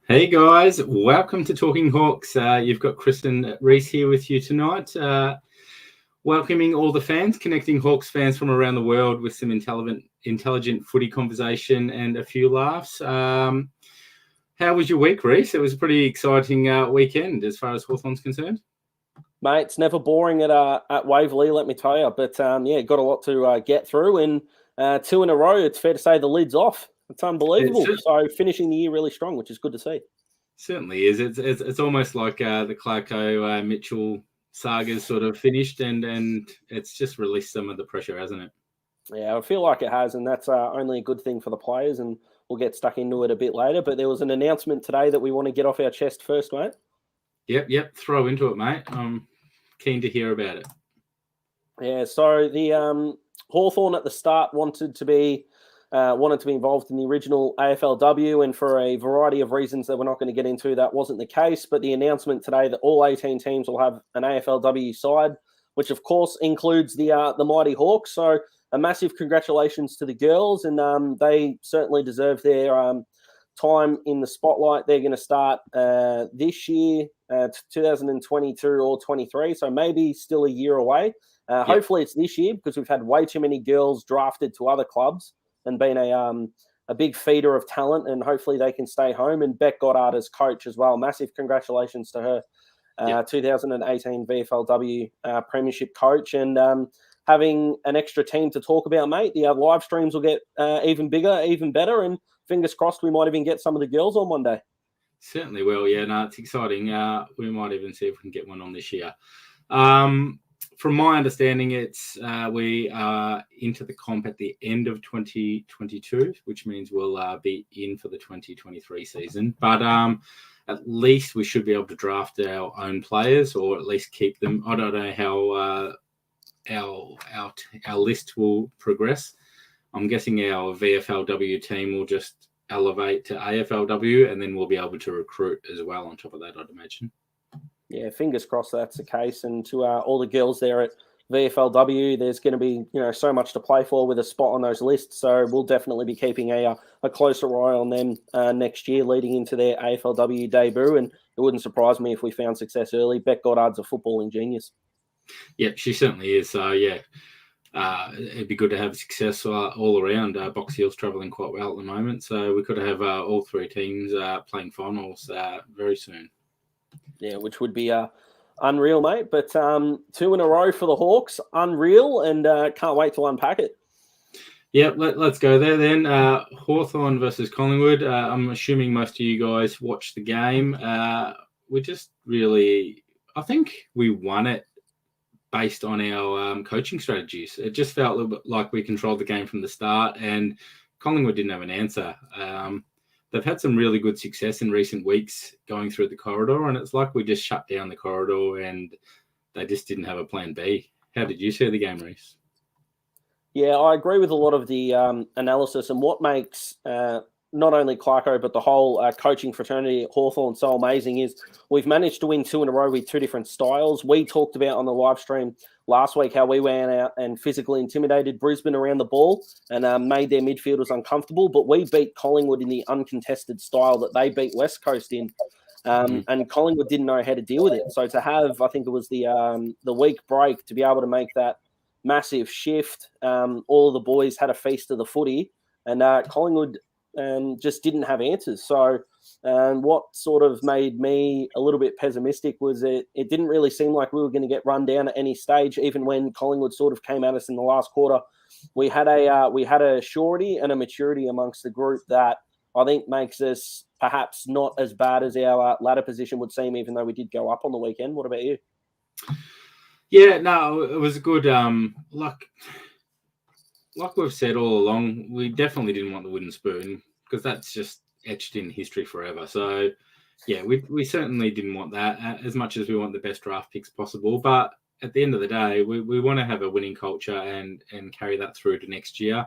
Hey guys, welcome to Talking Hawks. You've got Chris and Rhys here with you tonight, welcoming all the fans, connecting Hawks fans from around the world with some intelligent footy conversation and a few laughs. How was your week, Rhys? It was a pretty exciting weekend as far as Hawthorn's concerned. Mate, it's never boring at Waverley, let me tell you. But got a lot to get through, and 2 in a row. It's fair to say the lid's off. It's unbelievable. So finishing the year really strong, which is good to see. Certainly is. It's almost like the Clarko Mitchell saga's sort of finished, and it's just released some of the pressure, hasn't it? Yeah, I feel like it has, and that's only a good thing for the players, and we'll get stuck into it a bit later. But there was an announcement today that we want to get off our chest first, mate. Yep. Throw into it, mate. I'm keen to hear about it. Yeah, so the Hawthorn at the start wanted to be involved in the original AFLW, and for a variety of reasons that we're not going to get into, that wasn't the case. But the announcement today that all 18 teams will have an AFLW side, which of course includes the mighty Hawks. So a massive congratulations to the girls, and they certainly deserve their time in the spotlight. They're going to start this year, 2022 or 23, so maybe still a year away. Hopefully it's this year, because we've had way too many girls drafted to other clubs and been a big feeder of talent, and hopefully they can stay home. And Beck Goddard as coach as well. Massive congratulations to her, 2018 VFLW premiership coach. And having an extra team to talk about, mate, the live streams will get even bigger, even better, and fingers crossed we might even get some of the girls on one day. Certainly will, yeah. No, it's exciting. We might even see if we can get one on this year. From my understanding, it's we are into the comp at the end of 2022, which means we'll be in for the 2023 season. But at least we should be able to draft our own players, or at least keep them. I don't know how our list will progress. I'm guessing our VFLW team will just elevate to AFLW, and then we'll be able to recruit as well on top of that, I'd imagine. Yeah, fingers crossed that's the case. And to all the girls there at VFLW, there's going to be so much to play for with a spot on those lists. So we'll definitely be keeping a closer eye on them next year, leading into their AFLW debut. And it wouldn't surprise me if we found success early. Beck Goddard's a footballing genius. Yeah, she certainly is. So it'd be good to have success all around. Box Hill's travelling quite well at the moment, so we could have all three teams playing finals very soon. Yeah, which would be unreal, mate. But 2 in a row for the Hawks, unreal, and can't wait to unpack it. Yeah, let's go there then. Hawthorn versus Collingwood. I'm assuming most of you guys watched the game. We just really, I think we won it based on our coaching strategies. It just felt a little bit like we controlled the game from the start, and Collingwood didn't have an answer. They've had some really good success in recent weeks going through the corridor, and it's like we just shut down the corridor and they just didn't have a plan B. How did you see the game, Rhys? Yeah, I agree with a lot of the analysis, and what makes not only Clarko but the whole coaching fraternity at Hawthorn so amazing is we've managed to win 2 in a row with 2 different styles. We talked about on the live stream last week how we went out and physically intimidated Brisbane around the ball and made their midfielders uncomfortable, but we beat Collingwood in the uncontested style that they beat West Coast in. And Collingwood didn't know how to deal with it. So to have, I think it was the week break, to be able to make that massive shift, all of the boys had a feast of the footy, and Collingwood just didn't have answers. So what sort of made me a little bit pessimistic was it didn't really seem like we were going to get run down at any stage, even when Collingwood sort of came at us in the last quarter. We had a surety and a maturity amongst the group that I think makes us perhaps not as bad as our ladder position would seem, even though we did go up on the weekend. What about you? Yeah, no, it was good. Like we've said all along, we definitely didn't want the wooden spoon because that's just etched in history forever. So, yeah, we certainly didn't want that as much as we want the best draft picks possible. But at the end of the day, we want to have a winning culture and carry that through to next year.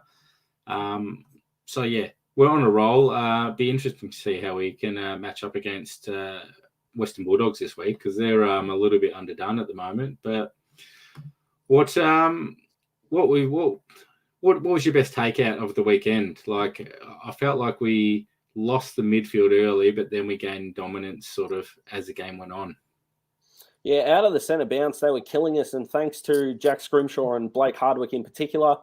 So, yeah, we're on a roll. Be interesting to see how we can match up against Western Bulldogs this week because they're a little bit underdone at the moment. But what was your best takeout of the weekend? Like, I felt like we lost the midfield early, but then we gained dominance sort of as the game went on. Yeah, out of the centre bounce, they were killing us. And thanks to Jack Scrimshaw and Blake Hardwick in particular,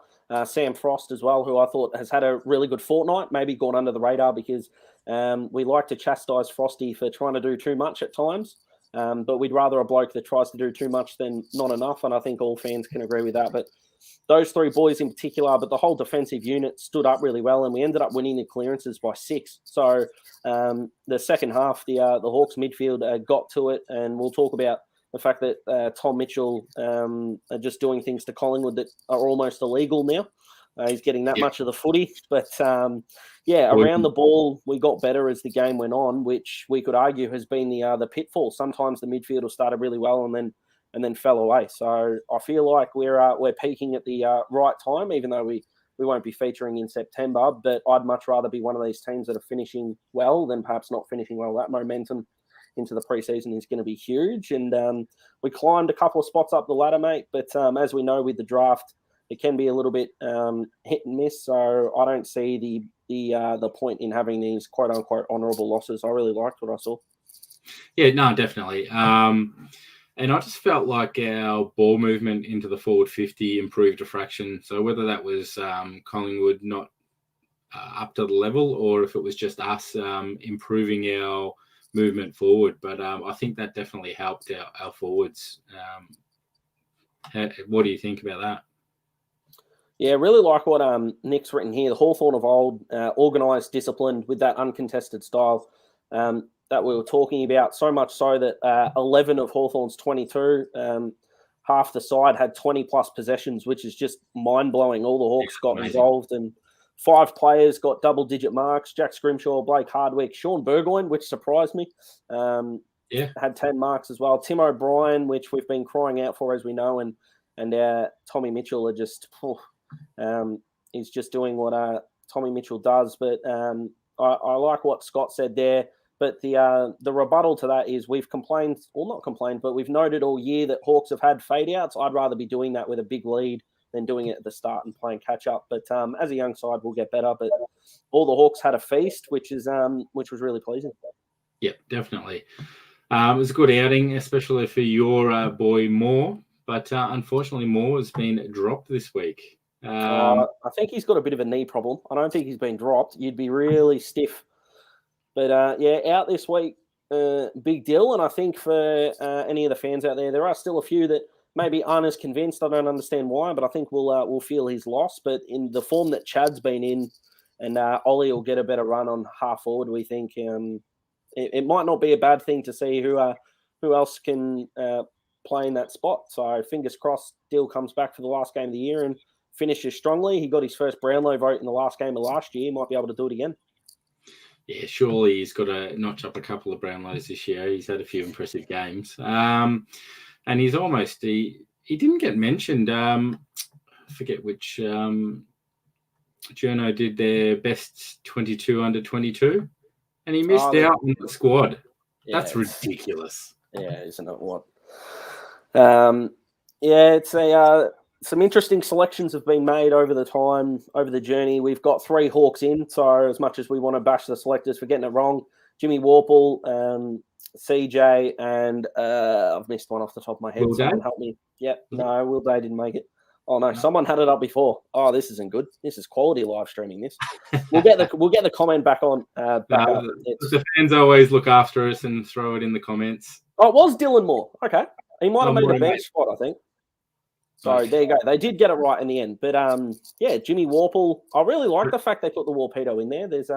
Sam Frost as well, who I thought has had a really good fortnight, maybe gone under the radar because we like to chastise Frosty for trying to do too much at times. But we'd rather a bloke that tries to do too much than not enough. And I think all fans can agree with that. But those three boys in particular, but the whole defensive unit stood up really well, and we ended up winning the clearances by 6. So the second half, the Hawks midfield got to it, and we'll talk about the fact that Tom Mitchell are just doing things to Collingwood that are almost illegal now. He's getting that much of the footy. But, around the ball, we got better as the game went on, which we could argue has been the pitfall. Sometimes the midfield will started really well and then fell away. So I feel like we're peaking at the right time, even though we won't be featuring in September. But I'd much rather be one of these teams that are finishing well than perhaps not finishing well. That momentum into the preseason is going to be huge. And we climbed a couple of spots up the ladder, mate. But as we know with the draft, it can be a little bit hit and miss. So I don't see the point in having these quote unquote honourable losses. I really liked what I saw. Yeah, no, definitely. And I just felt like our ball movement into the forward 50 improved a fraction. So whether that was Collingwood not up to the level or if it was just us improving our movement forward. But I think that definitely helped our forwards. What do you think about that? Yeah, really like what Nick's written here. The Hawthorn of old, organised, disciplined, with that uncontested style that we were talking about, so much so that 11 of Hawthorn's 22, half the side had 20-plus possessions, which is just mind-blowing. All the Hawks got involved, and 5 players got double-digit marks. Jack Scrimshaw, Blake Hardwick, Sean Burgoyne, which surprised me, had 10 marks as well. Tim O'Brien, which we've been crying out for, as we know, and Tommy Mitchell are just... he's just doing what Tommy Mitchell does. But I like what Scott said there. But the rebuttal to that is we've complained, or not complained, but we've noted all year that Hawks have had fade-outs. I'd rather be doing that with a big lead than doing it at the start and playing catch-up. But as a young side, we'll get better. But all the Hawks had a feast, which was really pleasing. Yeah, definitely. It was a good outing, especially for your boy Moore. But unfortunately, Moore has been dropped this week. I think he's got a bit of a knee problem. I don't think he's been dropped. You'd be really stiff. But, out this week, big deal. And I think for any of the fans out there are still a few that maybe aren't as convinced. I don't understand why, but I think we'll feel his loss. But in the form that Chad's been in, and Ollie will get a better run on half forward, we think it might not be a bad thing to see who else can play in that spot. So fingers crossed, Dill comes back for the last game of the year and finishes strongly. He got his first Brownlow vote in the last game of last year. He might be able to do it again. Yeah, surely he's got to notch up a couple of Brownlows this year. He's had a few impressive games. And he's almost... He didn't get mentioned. I forget which journo did their best 22 under 22. And he missed out on the squad. Yeah, that's ridiculous. Yeah, isn't it what? It's some interesting selections have been made over the journey. We've got 3 Hawks in, so as much as we want to bash the selectors for getting it wrong, Jimmy Warple, CJ, and I've missed one off the top of my head. Will Someone Day? help me. Yep, no, Will Day didn't make it. Oh no, someone had it up before. Oh, this isn't good. This is quality live streaming. This we'll get the comment back on. The fans always look after us and throw it in the comments. Oh, it was Dylan Moore. Okay, he might have made a bench spot, I think. So there you go. They did get it right in the end. But Jimmy Warple. I really like the fact they put the Warpedo in there. There's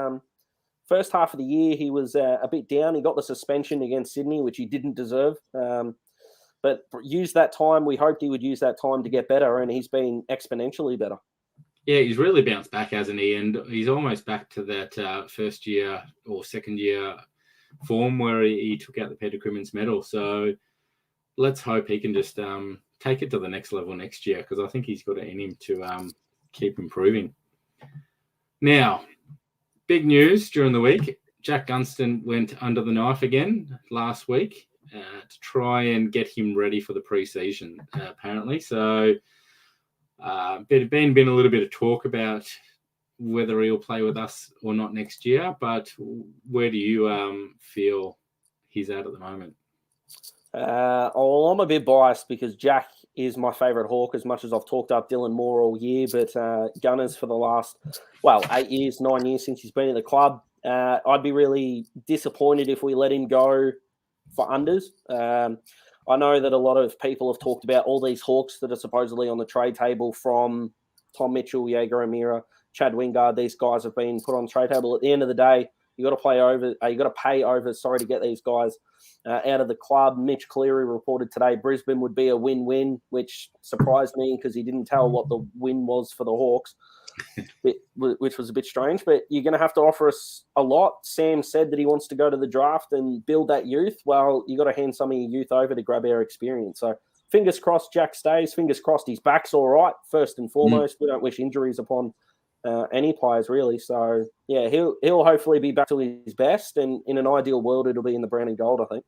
first half of the year he was a bit down. He got the suspension against Sydney, which he didn't deserve. but use that time. We hoped he would use that time to get better, and he's been exponentially better. Yeah, he's really bounced back, hasn't he? And he's almost back to that first year or second year form where he took out the Peter Crimmins medal. So let's hope he can just take it to the next level next year, because I think he's got it in him to keep improving. Now, big news during the week. Jack Gunston went under the knife again last week to try and get him ready for the pre-season, apparently. So been a little bit of talk about whether he'll play with us or not next year, but where do you feel he's at the moment? Well, I'm a bit biased because Jack is my favourite Hawk, as much as I've talked up Dylan Moore all year. But Gunners for the last, 9 years since he's been in the club, I'd be really disappointed if we let him go for unders. I know that a lot of people have talked about all these Hawks that are supposedly on the trade table, from Tom Mitchell, Jaeger O'Meara, Chad Wingard. These guys have been put on the trade table. At the end of the day, you got to pay over to get these guys out of the club. Mitch Cleary reported today Brisbane would be a win-win, which surprised me because he didn't tell what the win was for the Hawks, which was a bit strange. But you're going to have to offer us a lot. Sam said that he wants to go to the draft and build that youth. Well, you got to hand some of your youth over to grab our experience. So fingers crossed Jack stays. Fingers crossed his back's all right, first and foremost. We don't wish injuries upon any players, really. So, yeah, he'll hopefully be back to his best, and in an ideal world, it'll be in the brown and gold, I think.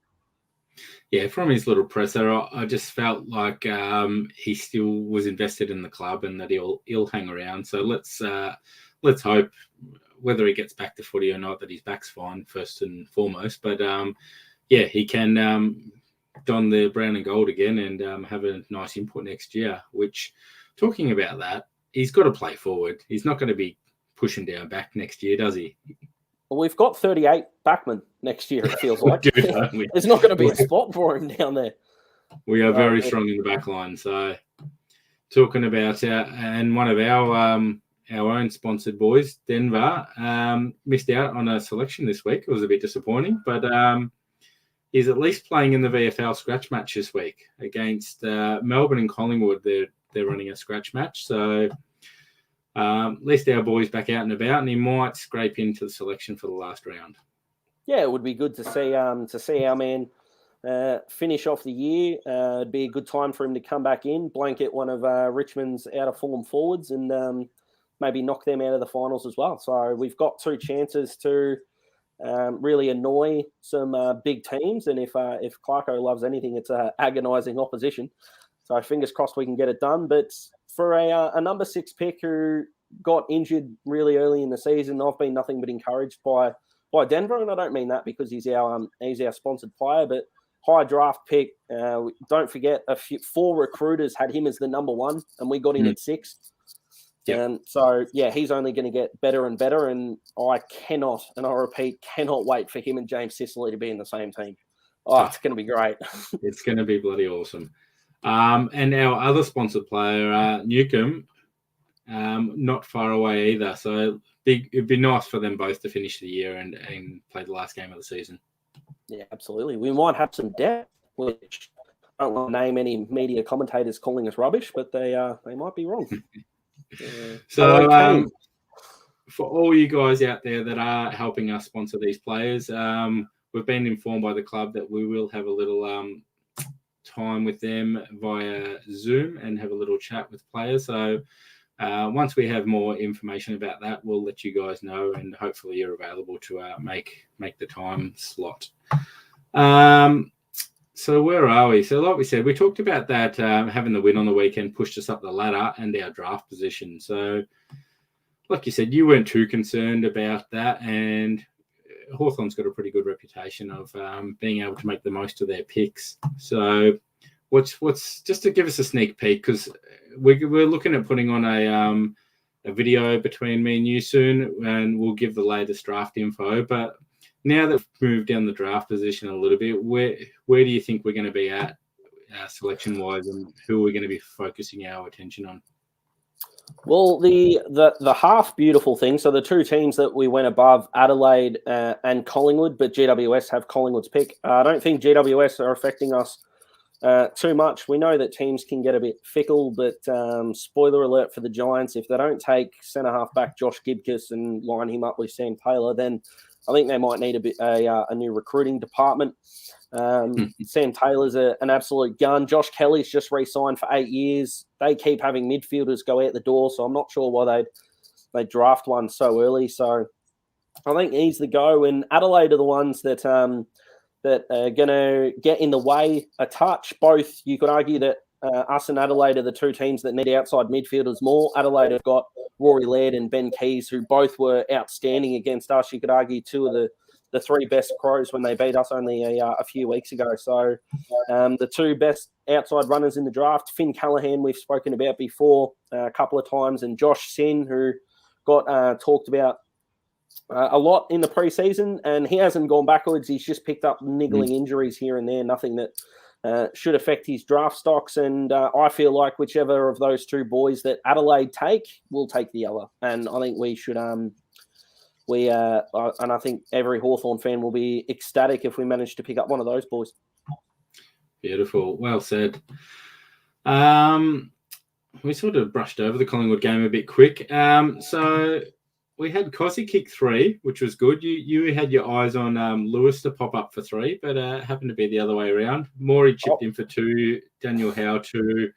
Yeah, from his little presser, I just felt like he still was invested in the club and that he'll hang around. So let's hope, whether he gets back to footy or not, that his back's fine first and foremost. But he can don the brown and gold again and have a nice input next year. Which, talking about that, he's got to play forward. He's not going to be pushing down back next year, does he? Well, we've got 38 backmen next year, it feels like. There's not going to be a spot for him down there. We are very strong in the back line. So, talking about and one of our own sponsored boys, Denver, missed out on a selection this week. It was a bit disappointing, but he's at least playing in the VFL scratch match this week against Melbourne and Collingwood. They're running a scratch match. So, at least our boy's back out and about, and he might scrape into the selection for the last round. Yeah, it would be good to see our man finish off the year. It'd be a good time for him to come back in, blanket one of Richmond's out-of-form forwards, and maybe knock them out of the finals as well. So we've got 2 chances to really annoy some big teams, and if Clarko loves anything, it's agonising opposition. So fingers crossed we can get it done. But for a number 6 pick who got injured really early in the season, I've been nothing but encouraged by Denver, and I don't mean that because he's our sponsored player, but high draft pick. Don't forget, 4 recruiters had him as the number 1, and we got him at 6. Yep. And so, he's only going to get better and better, and I cannot, and I repeat, cannot wait for him and James Sicily to be in the same team. It's going to be great. It's going to be bloody awesome. And our other sponsored player, Newcomb, not far away either. So it'd be nice for them both to finish the year and play the last game of the season. Yeah, absolutely. We might have some depth, which I don't want to name any media commentators calling us rubbish, but they might be wrong. So for all you guys out there that are helping us sponsor these players, we've been informed by the club that we will have a little time with them via Zoom and have a little chat with players. So once we have more information about that, we'll let you guys know, and hopefully you're available to make the time slot. So where are we? So like we said, we talked about that having the win on the weekend pushed us up the ladder and our draft position. So like you said, you weren't too concerned about that, and Hawthorn's got a pretty good reputation of being able to make the most of their picks. So what's just to give us a sneak peek, because we're looking at putting on a video between me and you soon, and we'll give the latest draft info. But now that we've moved down the draft position a little bit, where do you think we're going to be at selection-wise, and who are we going to be focusing our attention on? Well, the half beautiful thing, so the 2 teams that we went above, Adelaide and Collingwood, but GWS have Collingwood's pick. I don't think GWS are affecting us too much. We know that teams can get a bit fickle, but spoiler alert for the Giants, if they don't take centre-half back Josh Gibcus and line him up with Sam Taylor, then I think they might need a new recruiting department. Sam Taylor's an absolute gun. Josh Kelly's just re-signed for 8 years. They keep having midfielders go out the door, so I'm not sure why they draft one so early. So I think he's the go. And Adelaide are the ones that are going to get in the way a touch. Both, you could argue that us and Adelaide are the two teams that need outside midfielders more. Adelaide have got Rory Laird and Ben Keys, who both were outstanding against us. You could argue two of the three best Crows when they beat us only a few weeks ago. So the two best outside runners in the draft, Finn Callaghan, we've spoken about before a couple of times, and Josh Sin, who got talked about a lot in the preseason, and he hasn't gone backwards. He's just picked up niggling injuries here and there, nothing that should affect his draft stocks. And I feel like whichever of those two boys that Adelaide take, will take the other. And I think we should... and I think every Hawthorn fan will be ecstatic if we manage to pick up one of those boys. Beautiful. Well said. We sort of brushed over the Collingwood game a bit quick. So we had Cossie kick 3, which was good. You had your eyes on Lewis to pop up for 3, but happened to be the other way around. Morey chipped in for 2, Daniel Howe 2,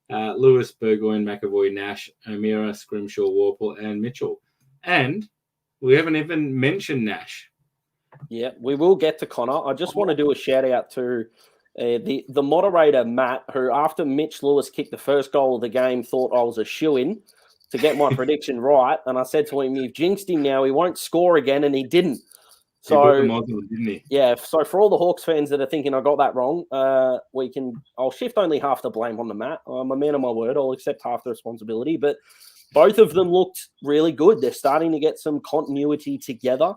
Lewis, Burgoyne, McAvoy, Nash, O'Meara, Scrimshaw, Warple, and Mitchell. And we haven't even mentioned Nash. Yeah, we will get to Connor. I just want to do a shout out to the moderator, Matt, who after Mitch Lewis kicked the first goal of the game thought I was a shoo-in to get my prediction right. And I said to him, you've jinxed him now. He won't score again. And he didn't. So, didn't he? Yeah. So for all the Hawks fans that are thinking I got that wrong, I'll shift only half the blame on the Matt. I'm a man of my word. I'll accept half the responsibility, but both of them looked really good. They're starting to get some continuity together.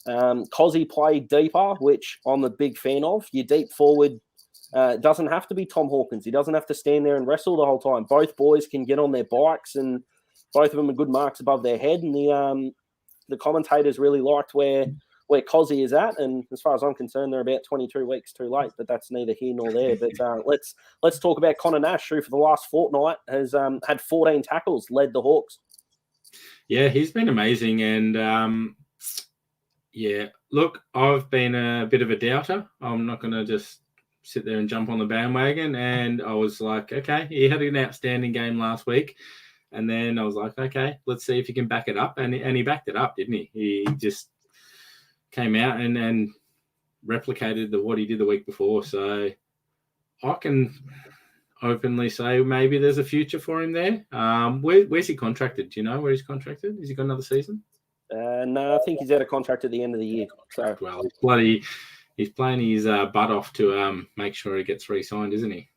Cozzy played deeper, which I'm a big fan of. Your deep forward doesn't have to be Tom Hawkins. He doesn't have to stand there and wrestle the whole time. Both boys can get on their bikes, and both of them are good marks above their head. And the commentators really liked where Cozzy is at. And as far as I'm concerned, they're about 22 weeks too late, but that's neither here nor there. But let's talk about Conor Nashou, who for the last fortnight has had 14 tackles, led the Hawks. Yeah, he's been amazing. And look, I've been a bit of a doubter. I'm not going to just sit there and jump on the bandwagon. And I was like, okay, he had an outstanding game last week. And then I was like, okay, let's see if he can back it up. And he backed it up, didn't he? He just came out and replicated what he did the week before. So I can openly say maybe there's a future for him there. Where's he contracted? Do you know where he's contracted? Has he got another season? No, I think he's out of contract at the end of the year. So. Well, he's playing his butt off to make sure he gets re-signed, isn't he?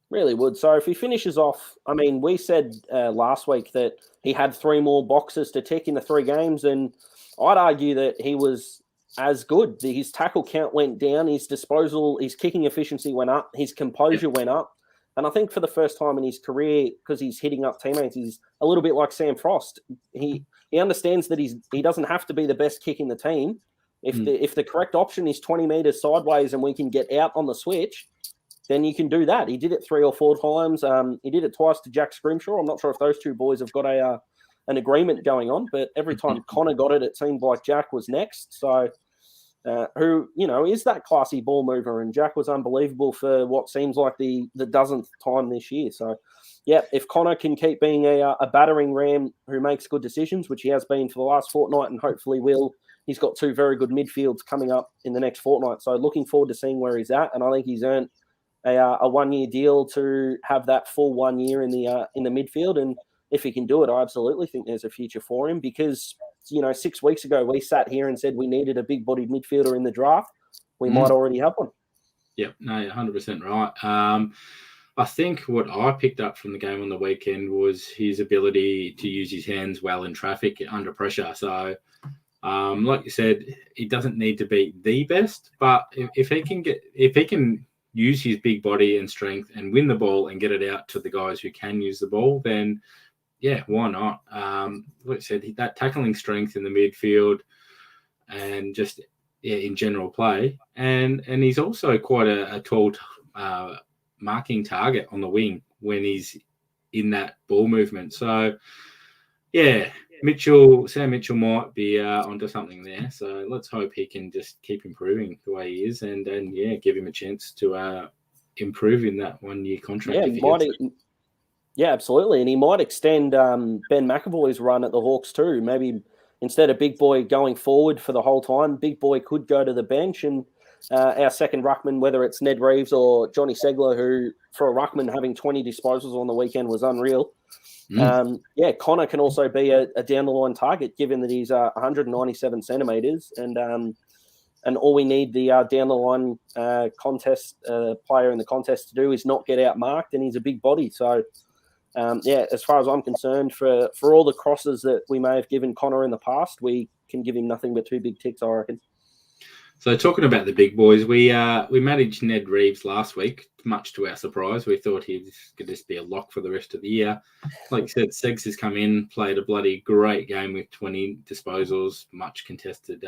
Really would. So if he finishes off, I mean, we said last week that he had 3 more boxes to tick in the 3 games, and I'd argue that he was as good. His tackle count went down, his disposal, his kicking efficiency went up, his composure went up. And I think for the first time in his career, because he's hitting up teammates, he's a little bit like Sam Frost. He understands that he doesn't have to be the best kick in the team. If the correct option is 20 metres sideways and we can get out on the switch, then you can do that. He did it 3 or 4 times. He did it twice to Jack Scrimshaw. I'm not sure if those two boys have got an agreement going on, but every time Connor got it, it seemed like Jack was next. So who, is that classy ball mover, and Jack was unbelievable for what seems like the dozenth time this year. So, yeah, if Connor can keep being a battering ram who makes good decisions, which he has been for the last fortnight and hopefully will, he's got 2 very good midfields coming up in the next fortnight. So looking forward to seeing where he's at, and I think he's earned a 1-year deal to have that full 1 year in the midfield. And if he can do it, I absolutely think there's a future for him, because 6 weeks ago we sat here and said we needed a big-bodied midfielder in the draft. We might already have one. Yep, no, 100% right. I think what I picked up from the game on the weekend was his ability to use his hands well in traffic under pressure. So, like you said, he doesn't need to be the best, but if he can use his big body and strength and win the ball and get it out to the guys who can use the ball, then yeah, why not? Like I said, that tackling strength in the midfield and just in general play, and he's also quite a tall marking target on the wing when he's in that ball movement. So, yeah, Sam Mitchell might be onto something there. So let's hope he can just keep improving the way he is, and give him a chance to improve in that 1 year contract. Yeah, absolutely, and he might extend Ben McAvoy's run at the Hawks too. Maybe instead of Big Boy going forward for the whole time, Big Boy could go to the bench, and our second ruckman, whether it's Ned Reeves or Johnny Segler, who for a ruckman having 20 disposals on the weekend was unreal. Connor can also be a down the line target, given that he's 197 centimeters, and all we need the down the line contest player in the contest to do is not get out marked, and he's a big body. So, as far as I'm concerned, for all the crosses that we may have given Connor in the past, we can give him nothing but 2 big ticks, I reckon. So talking about the big boys, we managed Ned Reeves last week, much to our surprise. We thought he could just be a lock for the rest of the year. Like you said, Segs has come in, played a bloody great game with 20 disposals, much contested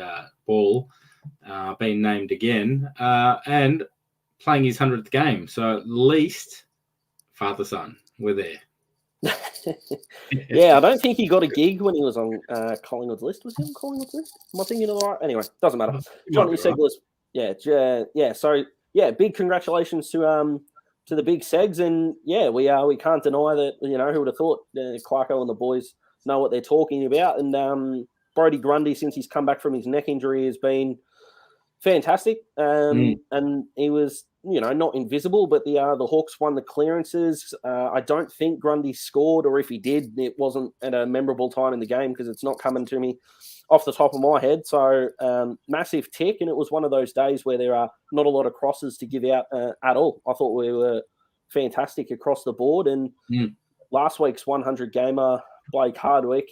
ball, being named again, and playing his 100th game. So at least father-son, we're there. Yeah, I don't think he got a gig when he was on Collingwood's list. Was he on Collingwood's list? Am I thinking of the right? Anyway, doesn't matter. Johnny Segler's, So big congratulations to the big Segs, and we can't deny that. Who would have thought Clarko and the boys know what they're talking about, and Brody Grundy, since he's come back from his neck injury, has been fantastic, and he was. Not invisible, but the Hawks won the clearances. I don't think Grundy scored, or if he did, it wasn't at a memorable time in the game because it's not coming to me off the top of my head. So massive tick, and it was one of those days where there are not a lot of crosses to give out at all. I thought we were fantastic across the board, and last week's 100 gamer, Blake Hardwick,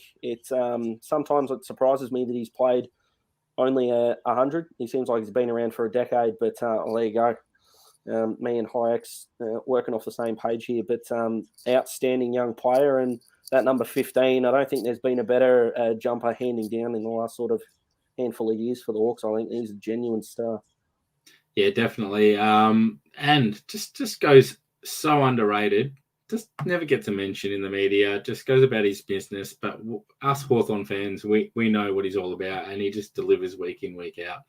sometimes it surprises me that he's played only 100. He seems like he's been around for a decade, but there you go. Me and Hayek's working off the same page here, but outstanding young player, and that number 15, I don't think there's been a better jumper handing down in the last sort of handful of years for the Hawks. I think he's a genuine star. Yeah, definitely. And just goes so underrated. Just never gets a mention in the media. Just goes about his business. But us Hawthorn fans, we know what he's all about, and he just delivers week in, week out.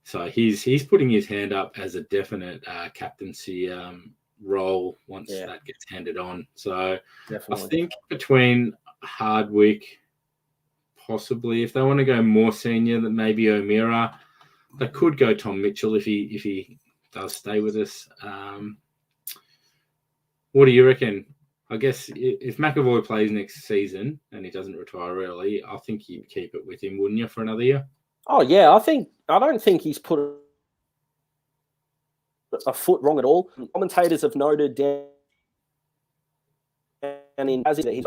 So he's putting his hand up as a definite captaincy role once that gets handed on. So definitely. I think between Hardwick, possibly, if they want to go more senior than maybe O'Meara, they could go Tom Mitchell if he does stay with us. What do you reckon? I guess if McAvoy plays next season and he doesn't retire early, I think you'd keep it with him, wouldn't you, for another year? Oh, yeah. I don't think he's put a foot wrong at all. Commentators have noted down in that he's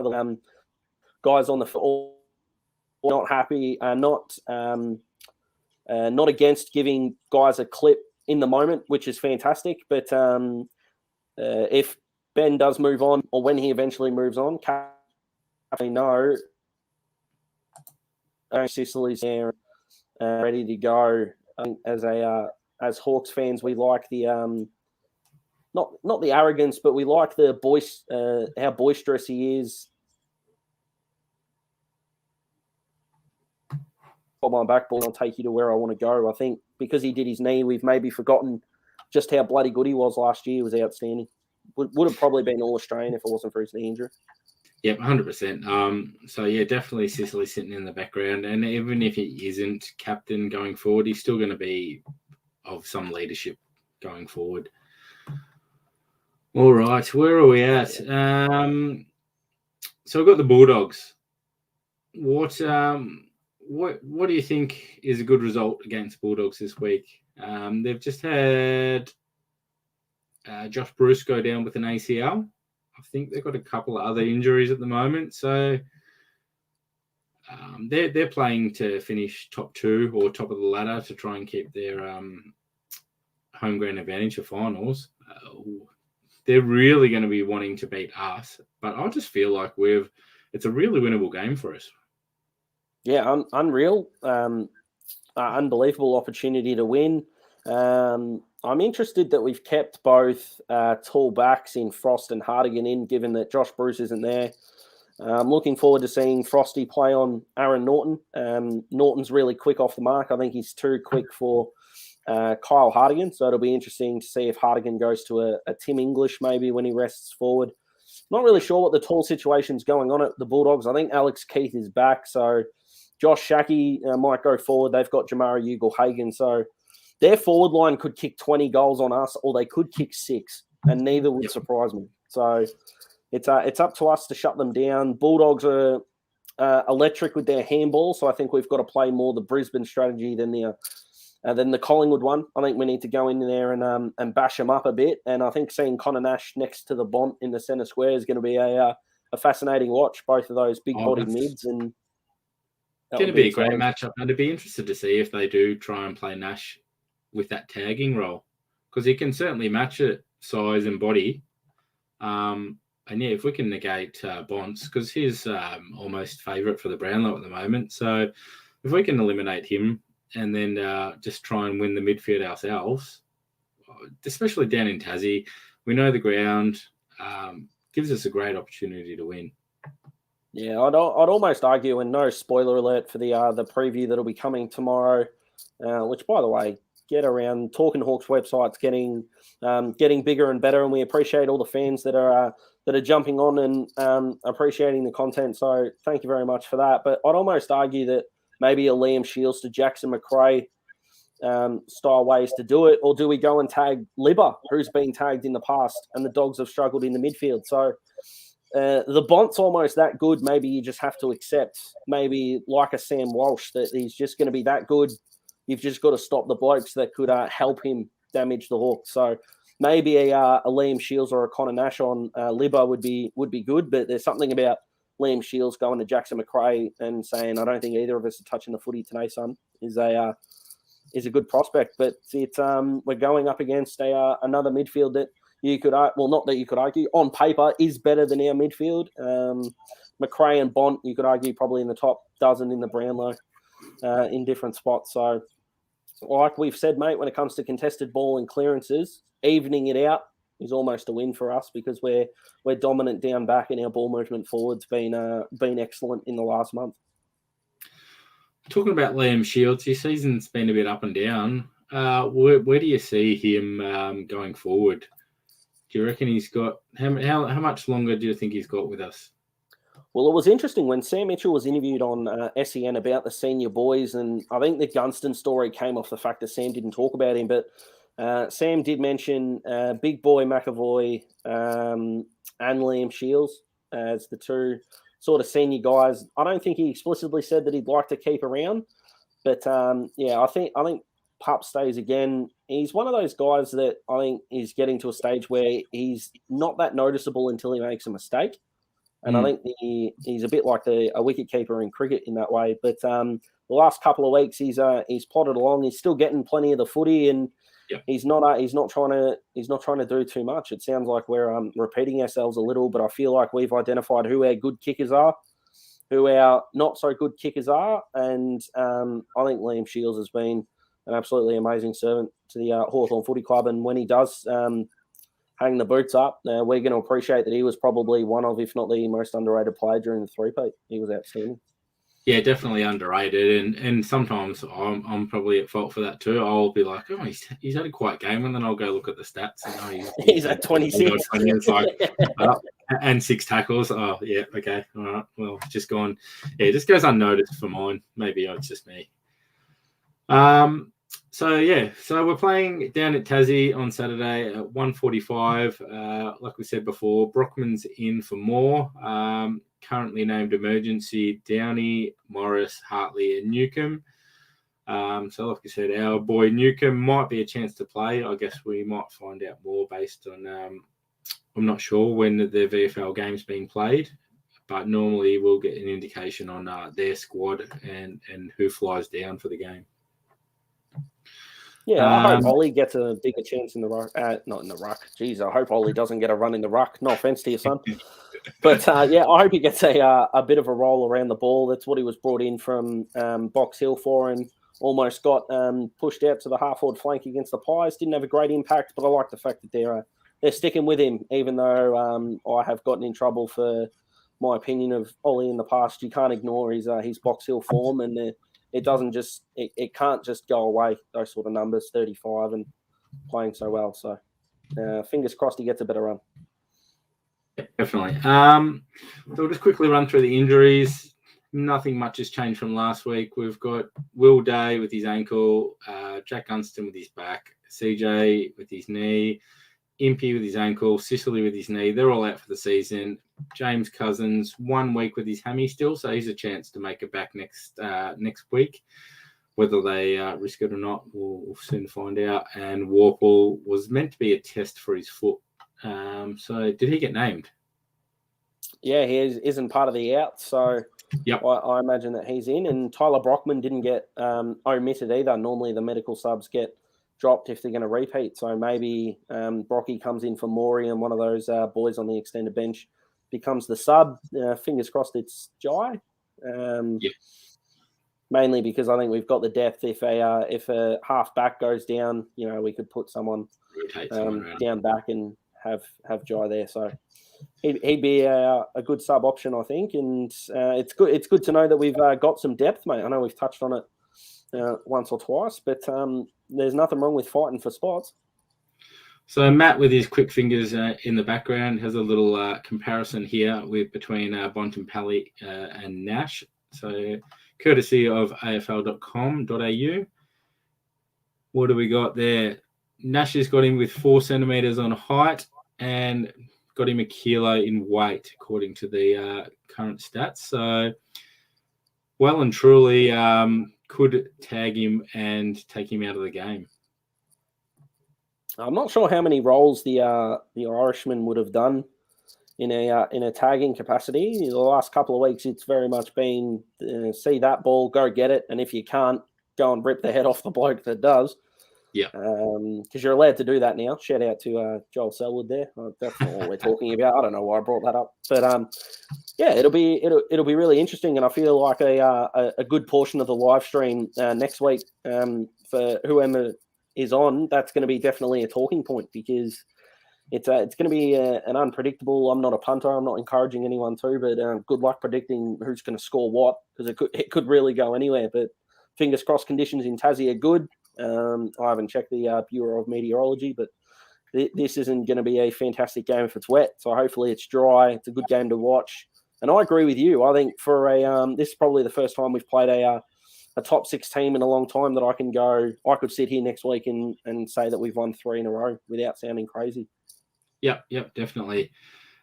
guys on the field not happy, not against giving guys a clip in the moment, which is fantastic. But if Ben does move on, or when he eventually moves on, no, Sicily's there. Ready to go. As Hawks fans, we like the not the arrogance, but we like the how boisterous he is. Hold my backball, I'll take you to where I want to go. I think because he did his knee, we've maybe forgotten just how bloody good he was last year. He was outstanding. Would have probably been All-Australian if it wasn't for his knee injury. Yep, 100%. So, yeah, definitely Sicily sitting in the background. And even if he isn't captain going forward, he's still going to be of some leadership going forward. All right, where are we at? So we've got the Bulldogs. What do you think is a good result against Bulldogs this week? They've just had Josh Bruce go down with an ACL. I think they've got a couple of other injuries at the moment. So they're playing to finish top 2 or top of the ladder to try and keep their home ground advantage for finals. They're really going to be wanting to beat us. But I just feel like it's a really winnable game for us. Yeah, unreal. Unbelievable opportunity to win. I'm interested that we've kept both tall backs in Frost and Hartigan in, given that Josh Bruce isn't there. I'm looking forward to seeing Frosty play on Aaron Norton. Norton's really quick off the mark. I think he's too quick for Kyle Hartigan, so it'll be interesting to see if Hartigan goes to a Tim English maybe when he rests forward. Not really sure what the tall situation's going on at the Bulldogs. I think Alex Keith is back, so Josh Shackey might go forward. They've got Jamara Ugle-Hagan, so their forward line could kick 20 goals on us, or they could kick 6, and neither would surprise me. So it's up to us to shut them down. Bulldogs are electric with their handball, so I think we've got to play more the Brisbane strategy than the Collingwood one. I think we need to go in there and bash them up a bit. And I think seeing Conor Nash next to the Bont in the centre square is going to be a fascinating watch. Both of those big-bodied mids, and it's going to be a great matchup. And I'd be interested to see if they do try and play Nash with that tagging role, because he can certainly match it size and body. And yeah, if we can negate Bonts, because he's almost favourite for the Brownlow at the moment. So if we can eliminate him and then just try and win the midfield ourselves, especially down in Tassie, we know the ground, gives us a great opportunity to win. Yeah, I'd almost argue, and no spoiler alert for the preview that'll be coming tomorrow, which, by the way, get around. Talking Hawks website's getting bigger and better, and we appreciate all the fans that are jumping on and appreciating the content. So thank you very much for that. But I'd almost argue that maybe a Liam Shields to Jackson McRae style ways to do it, or do we go and tag Libba, who's been tagged in the past, and the Dogs have struggled in the midfield? So the Bont's almost that good. Maybe you just have to accept, maybe like a Sam Walsh, that he's just going to be that good. You've just got to stop the blokes that could help him damage the Hawks. So maybe a Liam Shields or a Conor Nashou on Libba would be good, but there's something about Liam Shields going to Jackson McRae and saying, I don't think either of us are touching the footy today, son, is a good prospect. But we're going up against another midfield that you could, not that you could argue, on paper is better than our midfield. McRae and Bont, you could argue, probably in the top dozen in the Brownlow in different spots. So like we've said, mate, when it comes to contested ball and clearances, evening it out is almost a win for us, because we're dominant down back, and our ball movement forward's been excellent in the last month. Talking about Liam Shields, his season's been a bit up and down. Where do you see him going forward? Do you reckon he's got how much longer do you think he's got with us? Well, it was interesting when Sam Mitchell was interviewed on SEN about the senior boys, and I think the Gunston story came off the fact that Sam didn't talk about him, but Sam did mention Big Boy McAvoy and Liam Shields as the two sort of senior guys. I don't think he explicitly said that he'd like to keep around, but I think Pup stays again. He's one of those guys that I think is getting to a stage where he's not that noticeable until he makes a mistake. And I think he's a bit like a wicketkeeper in cricket in that way. But the last couple of weeks, he's plodded along. He's still getting plenty of the footy, and he's not trying to do too much. It sounds like we're repeating ourselves a little, but I feel like we've identified who our good kickers are, who our not so good kickers are, and I think Liam Shields has been an absolutely amazing servant to the Hawthorn Footy Club, and when he does hang the boots up, we're going to appreciate that he was probably one of, if not the most underrated player during the three-peat. He was outstanding. Yeah, definitely underrated, and sometimes I'm probably at fault for that too. I'll be like, oh, he's had a quiet game, and then I'll go look at the stats, and he's at 26. It's like, and 6 tackles. Oh, yeah, okay, all right. Well, just gone. Yeah, it just goes unnoticed for mine. Maybe it's just me. So we're playing down at Tassie on Saturday at 1:45. Like we said before, Brockman's in for more. Currently named emergency Downey, Morris, Hartley, and Newcomb. So like I said, our boy Newcomb might be a chance to play. I guess we might find out more based on. I'm not sure when the VFL game's being played, but normally we'll get an indication on their squad and who flies down for the game. Yeah, I hope Ollie gets a bigger chance in the ruck. Not in the ruck. Jeez, I hope Ollie doesn't get a run in the ruck. No offense to your son. But, I hope he gets a bit of a roll around the ball. That's what he was brought in from Box Hill for. And almost got pushed out to the half-forward flank against the Pies. Didn't have a great impact, but I like the fact that they're sticking with him, even though I have gotten in trouble for my opinion of Ollie in the past. You can't ignore his Box Hill form, and it can't just go away, those sort of numbers, 35 and playing so well. So fingers crossed he gets a better run. Definitely. So we'll just quickly run through the injuries. Nothing much has changed from last week. We've got Will Day with his ankle, Jack Gunston with his back, CJ with his knee, Impey with his ankle, Sicily with his knee. They're all out for the season. James Cousins, 1 week with his hammy still, so he's a chance to make it back next week. Whether they risk it or not, we'll soon find out. And Warple was meant to be a test for his foot. So did he get named? Yeah, he isn't part of the out, so yep. I imagine that he's in. And Tyler Brockman didn't get omitted either. Normally the medical subs get dropped if they're going to repeat. So maybe Brocky comes in for Maury and one of those boys on the extended bench becomes the sub. Fingers crossed it's Jai. Yep. Mainly because I think we've got the depth. If a half back goes down, we could put someone down back and have Jai there. So he'd be a good sub option, I think. And it's good. It's good to know that we've got some depth, mate. I know we've touched on it once or twice, but there's nothing wrong with fighting for spots. So Matt, with his quick fingers in the background, has a little comparison here between Bontempelli and Nash. So courtesy of afl.com.au. What do we got there? Nash has got him with 4 centimetres on height and got him a kilo in weight, according to the current stats. So well and truly could tag him and take him out of the game. I'm not sure how many rolls the Irishman would have done in a tagging capacity. The last couple of weeks, it's very much been see that ball, go get it, and if you can't, go and rip the head off the bloke that does. Yeah. Because you're allowed to do that now. Shout out to Joel Selwood there. That's not what we're talking about. I don't know why I brought that up, but yeah, it'll be really interesting, and I feel like a good portion of the live stream next week for whoever is on, that's going to be definitely a talking point, because it's going to be an unpredictable. I'm not a punter. I'm not encouraging anyone to, but good luck predicting who's going to score what, because it could really go anywhere. But fingers crossed, conditions in Tassie are good. I haven't checked the Bureau of Meteorology, but this isn't going to be a fantastic game if it's wet. So hopefully it's dry. It's a good game to watch. And I agree with you. I think for this is probably the first time we've played a top 6 team in a long time that I could sit here next week and say that we've won 3 in a row without sounding crazy. Yep, definitely.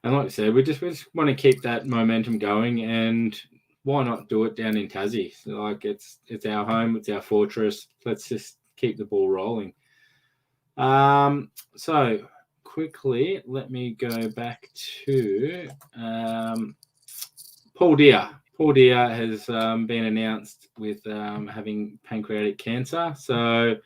And like I said, we just want to keep that momentum going, and why not do it down in Tassie? So like it's our home, it's our fortress. Let's just keep the ball rolling. So quickly, let me go back to Paul Deere. Paul Deere has been announced with having pancreatic cancer. So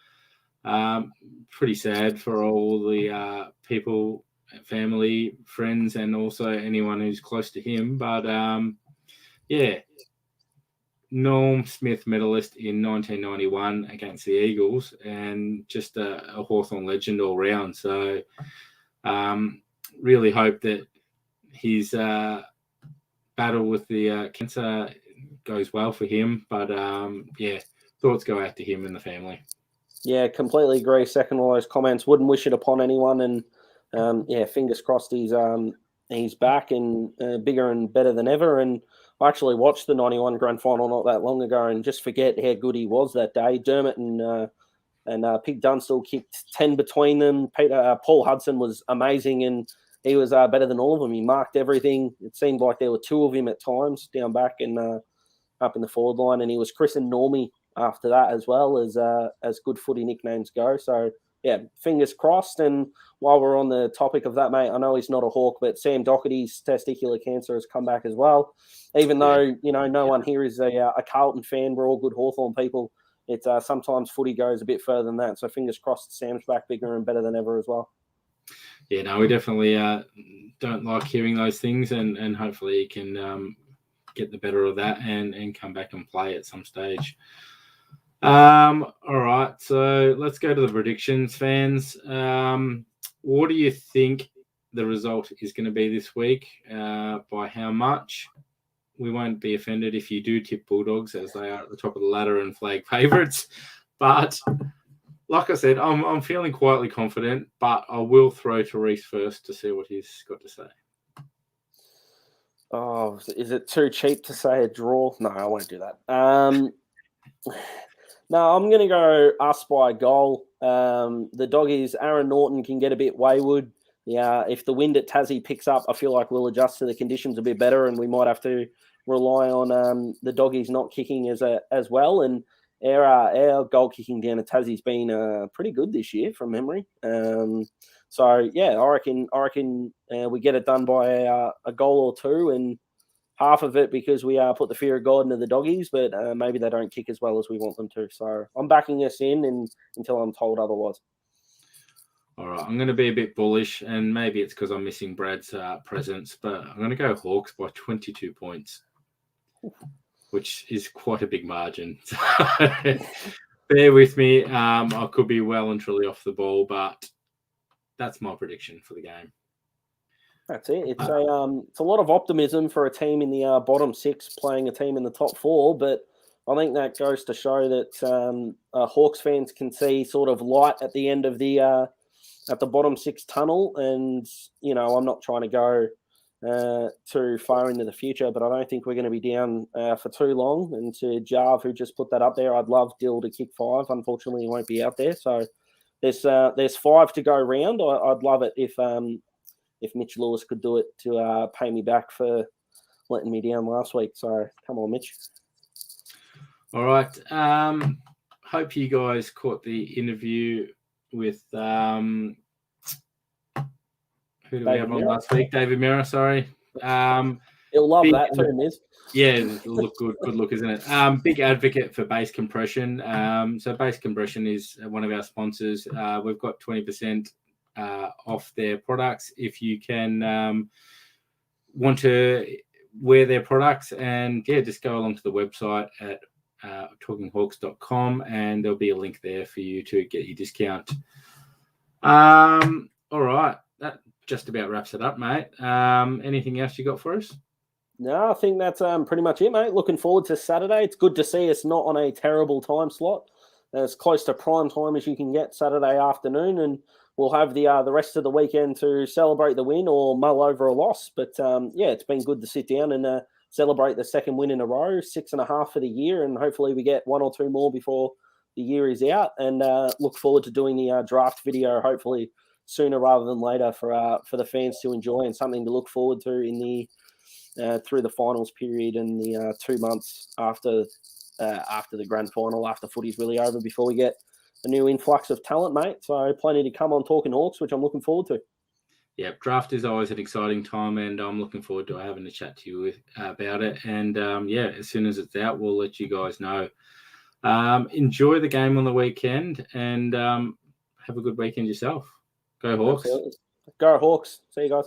pretty sad for all the people, family, friends, and also anyone who's close to him. But yeah, Norm Smith medalist in 1991 against the Eagles, and just a Hawthorn legend all round. So really hope that his battle with the cancer goes well for him. But yeah, thoughts go out to him and the family. Yeah, completely agree. Second all those comments. Wouldn't wish it upon anyone. And yeah, fingers crossed he's back and bigger and better than ever. And I actually watched the 91 grand final not that long ago and just forget how good he was that day. Dermot and Pig Dunstall kicked 10 between them. Paul Hudson was amazing, and he was better than all of them. He marked everything. It seemed like there were 2 of him at times down back and up in the forward line. And he was Chris and Normie after that as well, as good footy nicknames go. So yeah, fingers crossed. And while we're on the topic of that, mate, I know he's not a Hawk, but Sam Doherty's testicular cancer has come back as well. Even though, no one here is a Carlton fan, we're all good Hawthorn people. It's sometimes footy goes a bit further than that. So fingers crossed Sam's back bigger and better than ever as well. Yeah, no, we definitely don't like hearing those things, and hopefully he can get the better of that and come back and play at some stage. All right, so let's go to the predictions, fans. What do you think the result is going to be this week? By how much? We won't be offended if you do tip Bulldogs, as they are at the top of the ladder and flag favourites. But like I said, I'm feeling quietly confident, but I will throw to Rhys first to see what he's got to say. Oh, is it too cheap to say a draw? No, I won't do that. No, I'm going to go us by a goal. The Doggies, Aaron Norton can get a bit wayward. Yeah, if the wind at Tassie picks up, I feel like we'll adjust to the conditions a bit better, and we might have to rely on the Doggies not kicking as well. And our goal kicking down at Tassie's been pretty good this year from memory. So yeah, I reckon we get it done by a goal or two, and half of it because we put the fear of God into the Doggies, but maybe they don't kick as well as we want them to. So I'm backing us in until I'm told otherwise. All right, I'm going to be a bit bullish, and maybe it's because I'm missing Brad's presence, but I'm going to go Hawks by 22 points, which is quite a big margin. So bear with me. I could be well and truly off the ball, but that's my prediction for the game. That's it. It's a lot of optimism for a team in the bottom six playing a team in the top four, but I think that goes to show that Hawks fans can see sort of light at the end of the at the bottom six tunnel. And I'm not trying to go too far into the future, but I don't think we're going to be down for too long. And to Jarv, who just put that up there, I'd love Dill to kick 5. Unfortunately, he won't be out there, so there's 5 to go round. I'd love it if Mitch Lewis could do it to pay me back for letting me down last week. So come on, Mitch. All right. Hope you guys caught the interview with who did we have on last week? David Mirror, sorry. He'll love that too, Miz. Yeah, look good look, isn't it? Big advocate for base compression. So base compression is one of our sponsors. We've got 20% off their products if you can want to wear their products, and just go along to the website at talkinghawks.com, and there'll be a link there for you to get your discount. All right, that just about wraps it up, mate. Anything else you got for us? No, I think that's pretty much it, mate. Looking forward to Saturday. It's good to see us not on a terrible time slot. As close to prime time as you can get Saturday afternoon, and we'll have the rest of the weekend to celebrate the win or mull over a loss. But it's been good to sit down and celebrate the second win in a row, 6.5 for the year, and hopefully we get 1 or 2 more before the year is out. And look forward to doing the draft video, hopefully sooner rather than later, for the fans to enjoy, and something to look forward to in the through the finals period and the 2 months after the grand final, after footy's really over, before we get a new influx of talent, mate. So plenty to come on Talking Hawks, which I'm looking forward to. Yeah, draft is always an exciting time, and I'm looking forward to having a chat to you about it. And as soon as it's out, we'll let you guys know. Enjoy the game on the weekend, and have a good weekend yourself. Go Hawks. Absolutely. Go Hawks. See you guys.